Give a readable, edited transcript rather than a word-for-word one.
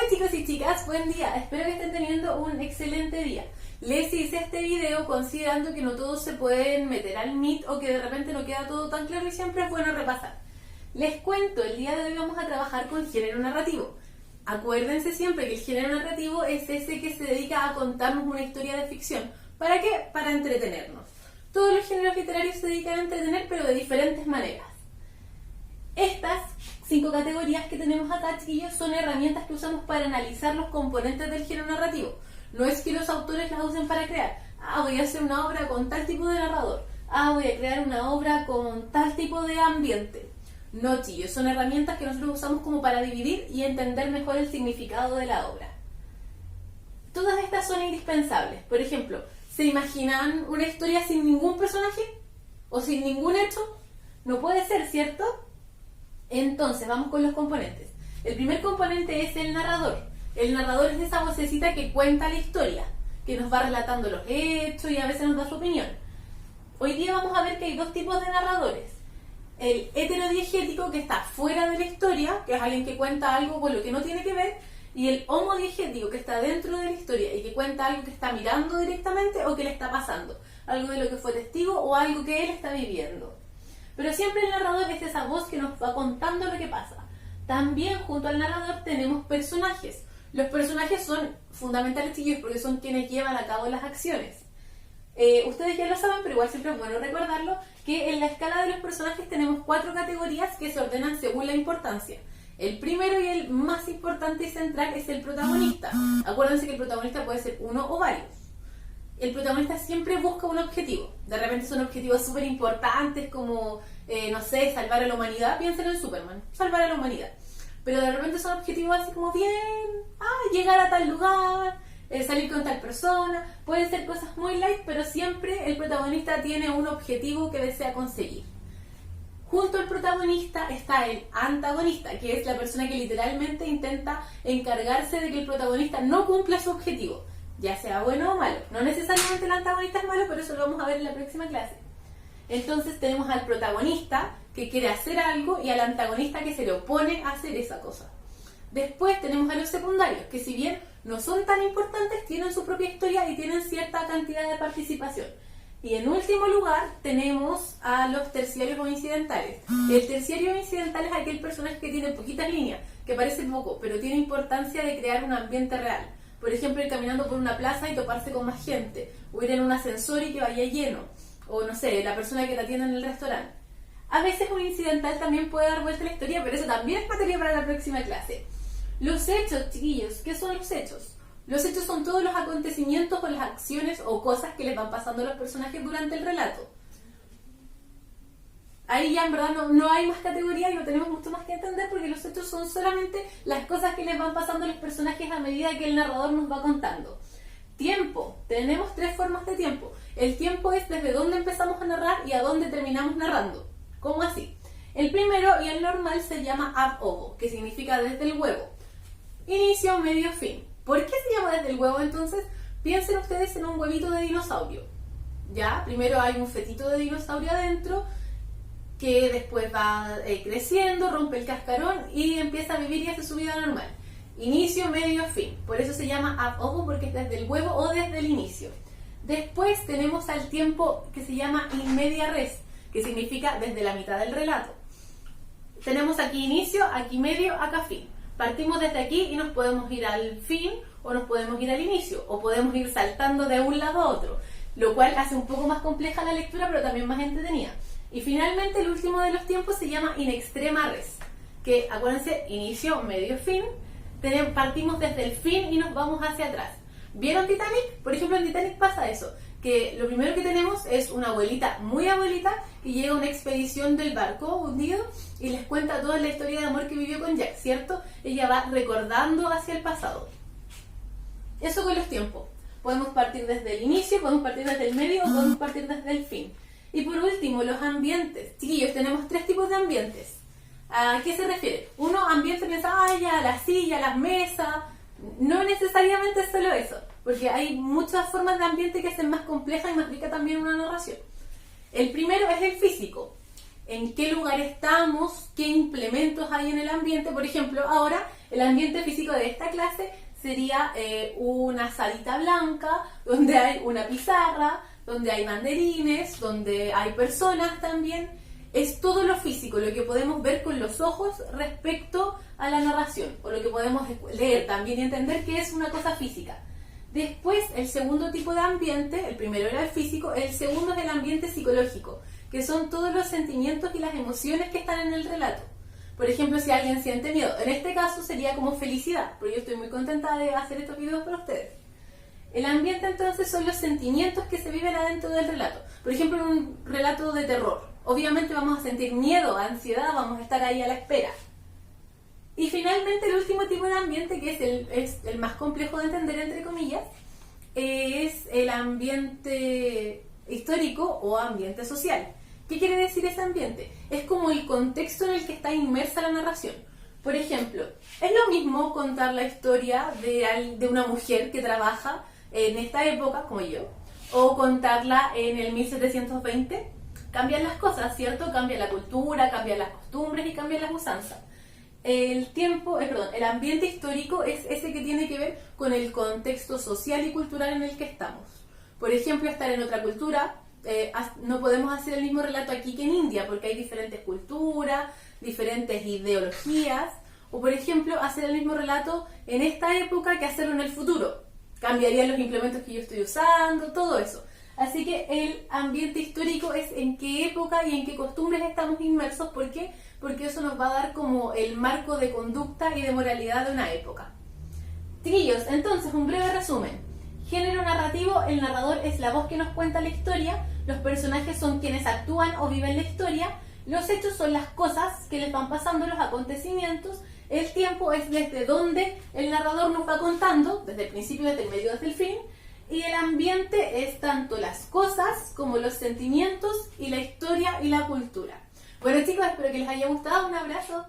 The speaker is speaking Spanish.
chicos y chicas, buen día, espero que estén teniendo un excelente día. Les hice este video considerando que no todos se pueden meter al Meet o que de repente no queda todo tan claro y siempre es bueno repasar. Les cuento, el día de hoy vamos a trabajar con género narrativo. Acuérdense siempre que el género narrativo es ese que se dedica a contarnos una historia de ficción. ¿Para qué? Para entretenernos. Todos los géneros literarios se dedican a entretener, pero de diferentes maneras. Estas 5 categorías que tenemos acá, chiquillos, son herramientas que usamos para analizar los componentes del género narrativo. No es que los autores las usen para crear. Voy a hacer una obra con tal tipo de narrador. Voy a crear una obra con tal tipo de ambiente. No, chiquillos, son herramientas que nosotros usamos como para dividir y entender mejor el significado de la obra. Todas estas son indispensables. Por ejemplo, ¿se imaginan una historia sin ningún personaje? ¿O sin ningún hecho? No puede ser, ¿cierto? Entonces, vamos con los componentes. El primer componente es el narrador. El narrador es esa vocecita que cuenta la historia, que nos va relatando los hechos y a veces nos da su opinión. Hoy día vamos a ver que hay 2 tipos de narradores. El heterodiegético, que está fuera de la historia, que es alguien que cuenta algo con lo que no tiene que ver, y el homodiegético, que está dentro de la historia y que cuenta algo que está mirando directamente o que le está pasando, algo de lo que fue testigo o algo que él está viviendo. Pero siempre el narrador es esa voz que nos va contando lo que pasa. También junto al narrador tenemos personajes. Los personajes son fundamentales, chicos, porque son quienes llevan a cabo las acciones. Ustedes ya lo saben, pero igual siempre es bueno recordarlo, que en la escala de los personajes tenemos 4 categorías que se ordenan según la importancia. El primero y el más importante y central es el protagonista. Acuérdense que el protagonista puede ser uno o varios. El protagonista siempre busca un objetivo. De repente son objetivos súper importantes como, no sé, salvar a la humanidad. Piensen en Superman, salvar a la humanidad. Pero de repente son objetivos así como bien, llegar a tal lugar, salir con tal persona. Pueden ser cosas muy light, pero siempre el protagonista tiene un objetivo que desea conseguir. Junto al protagonista está el antagonista, que es la persona que literalmente intenta encargarse de que el protagonista no cumpla su objetivo, ya sea bueno o malo. No necesariamente el antagonista es malo, pero eso lo vamos a ver en la próxima clase. Entonces tenemos al protagonista que quiere hacer algo y al antagonista que se le opone a hacer esa cosa. Después tenemos a los secundarios, que si bien no son tan importantes, tienen su propia historia y tienen cierta cantidad de participación. Y en último lugar tenemos a los terciarios o incidentales. El terciario o incidental es aquel personaje que tiene poquitas líneas, que parece poco, pero tiene importancia de crear un ambiente real. Por ejemplo, ir caminando por una plaza y toparse con más gente, o ir en un ascensor y que vaya lleno, o no sé, la persona que te atiende en el restaurante. A veces un incidental también puede dar vuelta a la historia, pero eso también es materia para la próxima clase. Los hechos, chiquillos, ¿qué son los hechos? Los hechos son todos los acontecimientos o las acciones o cosas que les van pasando a los personajes durante el relato. Ahí ya en verdad no hay más categoría y no tenemos mucho más que entender, porque los hechos son solamente las cosas que les van pasando a los personajes a medida que el narrador nos va contando. Tiempo. Tenemos 3 formas de tiempo. El tiempo es desde dónde empezamos a narrar y a dónde terminamos narrando. ¿Cómo así? El primero y el normal se llama ab ovo, que significa desde el huevo. Inicio, medio, fin. ¿Por qué se llama desde el huevo entonces? Piensen ustedes en un huevito de dinosaurio. ¿Ya? Primero hay un fetito de dinosaurio adentro, que después va creciendo, rompe el cascarón y empieza a vivir y hace su vida normal. Inicio, medio, fin. Por eso se llama ab ovo, porque es desde el huevo o desde el inicio. Después tenemos al tiempo que se llama in media res, que significa desde la mitad del relato. Tenemos aquí inicio, aquí medio, acá fin. Partimos desde aquí y nos podemos ir al fin o nos podemos ir al inicio, o podemos ir saltando de un lado a otro, lo cual hace un poco más compleja la lectura, pero también más entretenida. Y finalmente el último de los tiempos se llama in extrema res, que acuérdense, inicio, medio, fin. Partimos desde el fin y nos vamos hacia atrás. ¿Vieron Titanic? Por ejemplo, en Titanic pasa eso, que lo primero que tenemos es una abuelita, muy abuelita, que llega a una expedición del barco hundido y les cuenta toda la historia de amor que vivió con Jack, ¿cierto? Ella va recordando hacia el pasado. Eso con los tiempos. Podemos partir desde el inicio, podemos partir desde el medio o podemos partir desde el fin. Y por último, los ambientes. Chiquillos, tenemos 3 tipos de ambientes. ¿A qué se refiere? Uno, ambiente, piensa, ya, la silla, las mesas. No necesariamente es solo eso, porque hay muchas formas de ambiente que hacen más compleja y más rica también una narración. El primero es el físico. ¿En qué lugar estamos? ¿Qué implementos hay en el ambiente? Por ejemplo, ahora El ambiente físico de esta clase sería una salita blanca, donde hay una pizarra, donde hay banderines, donde hay personas también. Es todo lo físico, lo que podemos ver con los ojos respecto a la narración, o lo que podemos leer también y entender que es una cosa física. Después, el segundo tipo de ambiente, el primero era el físico, el segundo es el ambiente psicológico, que son todos los sentimientos y las emociones que están en el relato. Por ejemplo, si alguien siente miedo, en este caso sería como felicidad, porque yo estoy muy contenta de hacer estos videos para ustedes. El ambiente entonces son los sentimientos que se viven adentro del relato. Por ejemplo, en un relato de terror, obviamente vamos a sentir miedo, ansiedad, vamos a estar ahí a la espera. Y finalmente el último tipo de ambiente, que es el más complejo de entender, entre comillas, es el ambiente histórico o ambiente social. ¿Qué quiere decir ese ambiente? Es como el contexto en el que está inmersa la narración. Por ejemplo, es lo mismo contar la historia de una mujer que trabaja en esta época, como yo, o contarla en el 1720. Cambian las cosas, ¿cierto? Cambia la cultura, cambian las costumbres y cambian las usanzas. El ambiente histórico es ese que tiene que ver con el contexto social y cultural en el que estamos. Por ejemplo, estar en otra cultura, no podemos hacer el mismo relato aquí que en India, porque hay diferentes culturas, diferentes ideologías, o por ejemplo, hacer el mismo relato en esta época que hacerlo en el futuro. Cambiarían los implementos que yo estoy usando, todo eso. Así que el ambiente histórico es en qué época y en qué costumbres estamos inmersos. ¿Por qué? Porque eso nos va a dar como el marco de conducta y de moralidad de una época. Chiquillos, entonces un breve resumen. Género narrativo: el narrador es la voz que nos cuenta la historia, los personajes son quienes actúan o viven la historia, los hechos son las cosas que les van pasando, los acontecimientos, el tiempo es desde donde el narrador nos va contando, desde el principio, desde el medio, desde el fin, y el ambiente es tanto las cosas como los sentimientos y la historia y la cultura. Bueno chicos, espero que les haya gustado, un abrazo.